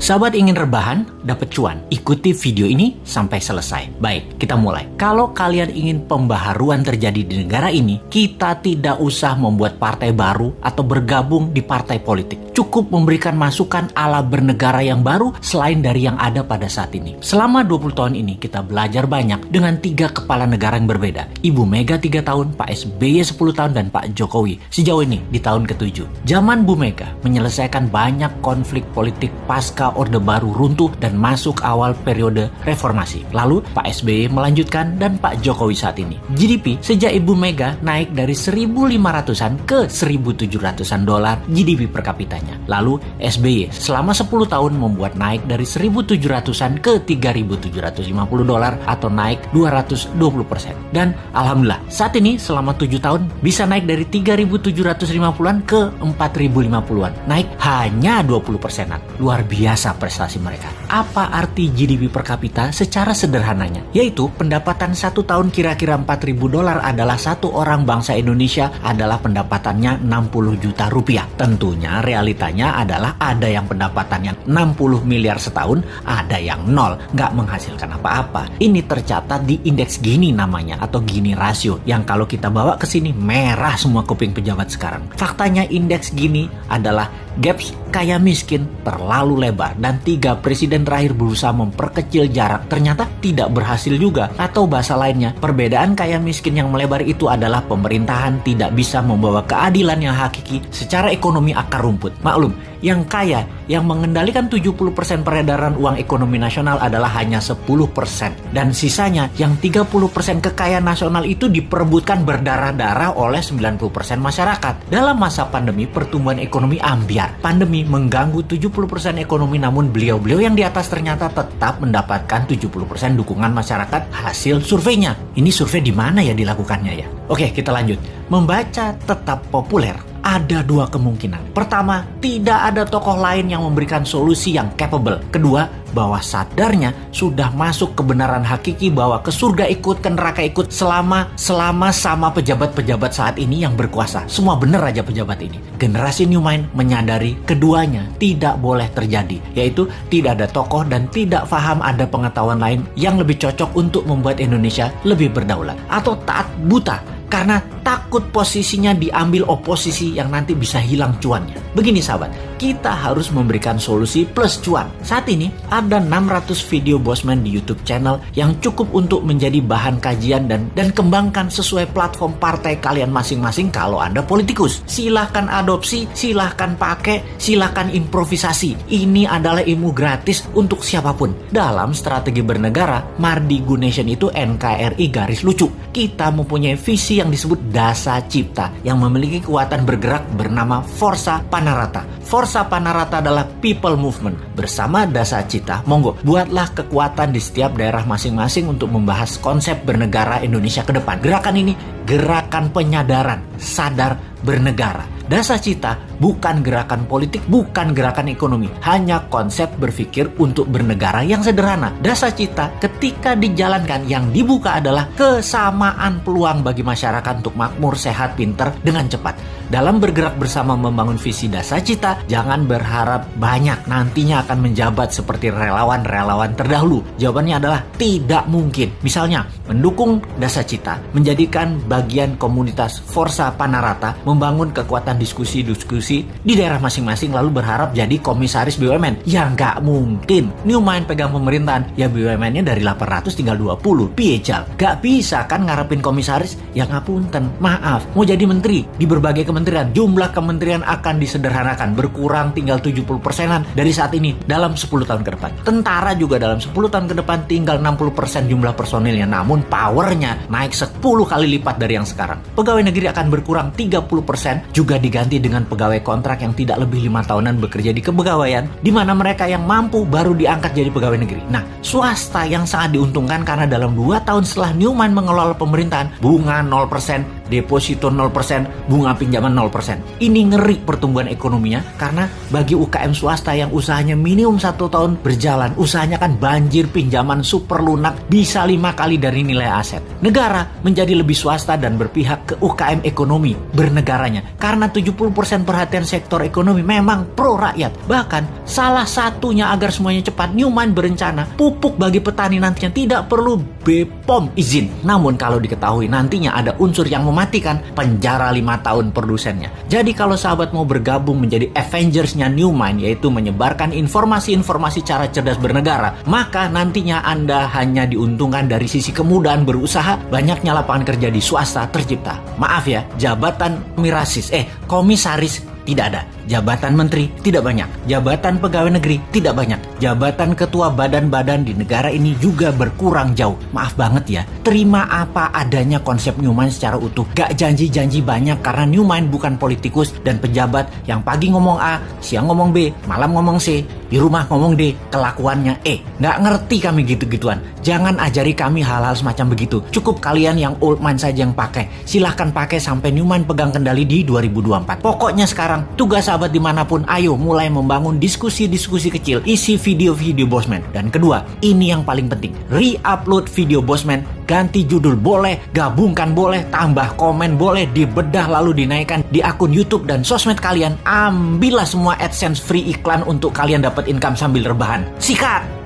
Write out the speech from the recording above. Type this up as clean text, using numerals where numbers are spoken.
Sahabat ingin rebahan, dapat cuan? Ikuti video ini sampai selesai. Baik, kita mulai. Kalau kalian ingin pembaharuan terjadi di negara ini, kita tidak usah membuat partai baru atau bergabung di partai politik. Cukup memberikan masukan ala bernegara yang baru selain dari yang ada pada saat ini. Selama 20 tahun ini, kita belajar banyak dengan 3 kepala negara yang berbeda. Ibu Mega 3 tahun, Pak SBY 10 tahun, dan Pak Jokowi sejauh ini di tahun ke-7. Zaman Bu Mega menyelesaikan banyak konflik politik pasca Orde Baru runtuh dan masuk awal periode reformasi. Lalu Pak SBY melanjutkan dan Pak Jokowi saat ini. GDP sejak Ibu Mega naik dari 1.500-an ke 1.700-an dolar GDP per kapitanya. Lalu SBY selama 10 tahun membuat naik dari 1.700-an ke 3.750 dolar atau naik 220%. Dan alhamdulillah saat ini selama 7 tahun bisa naik dari 3.750-an ke 4.050-an. Naik hanya 20%-an. Luar biasa prestasi mereka. Apa arti GDP per kapita secara sederhananya? Yaitu pendapatan 1 tahun kira-kira 4.000 dolar adalah satu orang bangsa Indonesia adalah pendapatannya 60 juta rupiah. Tentunya realitanya adalah ada yang pendapatannya 60 miliar setahun, ada yang nol, nggak menghasilkan apa-apa. Ini tercatat di indeks Gini namanya atau Gini rasio yang kalau kita bawa ke sini merah semua kuping pejabat sekarang. Faktanya indeks Gini adalah gaps kaya miskin terlalu lebar dan 3 presiden terakhir berusaha memperkecil jarak ternyata tidak berhasil juga. Atau bahasa lainnya, perbedaan kaya miskin yang melebar itu adalah pemerintahan tidak bisa membawa keadilan yang hakiki secara ekonomi akar rumput. Maklum, yang kaya yang mengendalikan 70% peredaran uang ekonomi nasional adalah hanya 10% dan sisanya yang 30% kekayaan nasional itu diperebutkan berdarah-darah oleh 90% masyarakat. Dalam masa pandemi, pertumbuhan ekonomi ambyar. Pandemi mengganggu 70% ekonomi, namun beliau-beliau yang di atas ternyata tetap mendapatkan 70% dukungan masyarakat hasil surveinya. Ini survei di mana ya dilakukannya ya? Oke, kita lanjut. Membaca tetap populer. Ada 2 kemungkinan. Pertama, tidak ada tokoh lain yang memberikan solusi yang capable. Kedua, bahwa sadarnya sudah masuk kebenaran hakiki bahwa ke surga ikut, ke neraka ikut selama sama pejabat-pejabat saat ini yang berkuasa. Semua benar aja pejabat ini. Generasi New Mind menyadari keduanya tidak boleh terjadi, yaitu tidak ada tokoh dan tidak paham ada pengetahuan lain yang lebih cocok untuk membuat Indonesia lebih berdaulat. Atau taat buta karena takut posisinya diambil oposisi yang nanti bisa hilang cuannya. Begini sahabat, kita harus memberikan solusi plus cuan. Saat ini ada 600 video Bosman di YouTube channel yang cukup untuk menjadi bahan kajian dan kembangkan sesuai platform partai kalian masing-masing kalau Anda politikus. Silahkan adopsi, silahkan pakai, silahkan improvisasi. Ini adalah ilmu gratis untuk siapapun. Dalam strategi bernegara, Mardi Gunation itu NKRI garis lucu. Kita mempunyai visi yang disebut Dasa Cipta yang memiliki kekuatan bergerak bernama Forza Panarata. Forza Panarata adalah people movement. Bersama Dasa Cipta, monggo buatlah kekuatan di setiap daerah masing-masing untuk membahas konsep bernegara Indonesia ke depan. Gerakan ini gerakan penyadaran, sadar bernegara. Dasa Cipta bukan gerakan politik, bukan gerakan ekonomi, hanya konsep berpikir untuk bernegara yang sederhana. Dasa Cipta ketika dijalankan yang dibuka adalah kesamaan peluang bagi masyarakat untuk makmur, sehat, pinter dengan cepat. Dalam bergerak bersama membangun visi Dasa Cipta, jangan berharap banyak nantinya akan menjabat seperti relawan-relawan terdahulu. Jawabannya adalah tidak mungkin. Misalnya, mendukung Dasa Cipta, menjadikan bagian komunitas Forza Panarata, membangun kekuatan diskusi-diskusi di daerah masing-masing lalu berharap jadi komisaris BUMN. Ya nggak mungkin. New Mind pegang pemerintahan, ya BUMN-nya dari 800 tinggal 20. Piejal. Gak bisa kan ngarepin komisaris? Ya ngapunten, maaf. Mau jadi menteri di berbagai kementerian, jumlah kementerian akan disederhanakan, berkurang tinggal 70%-an dari saat ini dalam 10 tahun ke depan. Tentara juga dalam 10 tahun ke depan tinggal 60% jumlah personilnya, namun powernya naik 10 kali lipat dari yang sekarang. Pegawai negeri akan berkurang 30%, juga diganti dengan pegawai kontrak yang tidak lebih 5 tahunan bekerja di kepegawaian, di mana mereka yang mampu baru diangkat jadi pegawai negeri. Nah, swasta yang sangat diuntungkan karena dalam 2 tahun setelah New Mind mengelola pemerintahan, bunga 0%, deposito 0%, bunga pinjaman 0%. Ini ngeri pertumbuhan ekonominya karena bagi UKM swasta yang usahanya minimum 1 tahun berjalan, usahanya kan banjir pinjaman super lunak bisa 5 kali dari nilai aset. Negara menjadi lebih swasta dan berpihak ke UKM ekonomi bernegaranya karena 70% perhatian sektor ekonomi memang pro rakyat. Bahkan salah satunya agar semuanya cepat, Newmine berencana pupuk bagi petani nantinya tidak perlu BPOM izin. Namun kalau diketahui nantinya ada unsur yang mematikan, penjara 5 tahun produsennya. Jadi kalau sahabat mau bergabung menjadi Avengers-nya Newmine, yaitu menyebarkan informasi-informasi cara cerdas bernegara, maka nantinya Anda hanya diuntungkan dari sisi kemudahan berusaha, banyaknya lapangan kerja di swasta tercipta. Maaf ya, jabatan komisaris tidak ada. Jabatan menteri tidak banyak. Jabatan pegawai negeri tidak banyak. Jabatan ketua badan-badan di negara ini juga berkurang jauh. Maaf banget ya. Terima apa adanya konsep Newmine secara utuh. Gak janji-janji banyak karena Newmine bukan politikus dan pejabat yang pagi ngomong A, siang ngomong B, malam ngomong C, di rumah ngomong D, kelakuannya E. Gak ngerti kami gitu-gituan. Jangan ajari kami hal-hal semacam begitu. Cukup kalian yang old mind saja yang pakai. Silahkan pakai sampai Newmine pegang kendali di 2024. Pokoknya sekarang tugas sahabat dimanapun, ayo mulai membangun diskusi-diskusi kecil, isi video-video Bosman. Dan kedua, ini yang paling penting, re-upload video Bosman, ganti judul boleh, gabungkan boleh, tambah komen boleh, dibedah lalu dinaikkan di akun YouTube dan sosmed kalian. Ambillah semua AdSense free iklan untuk kalian dapat income sambil rebahan. Sikat!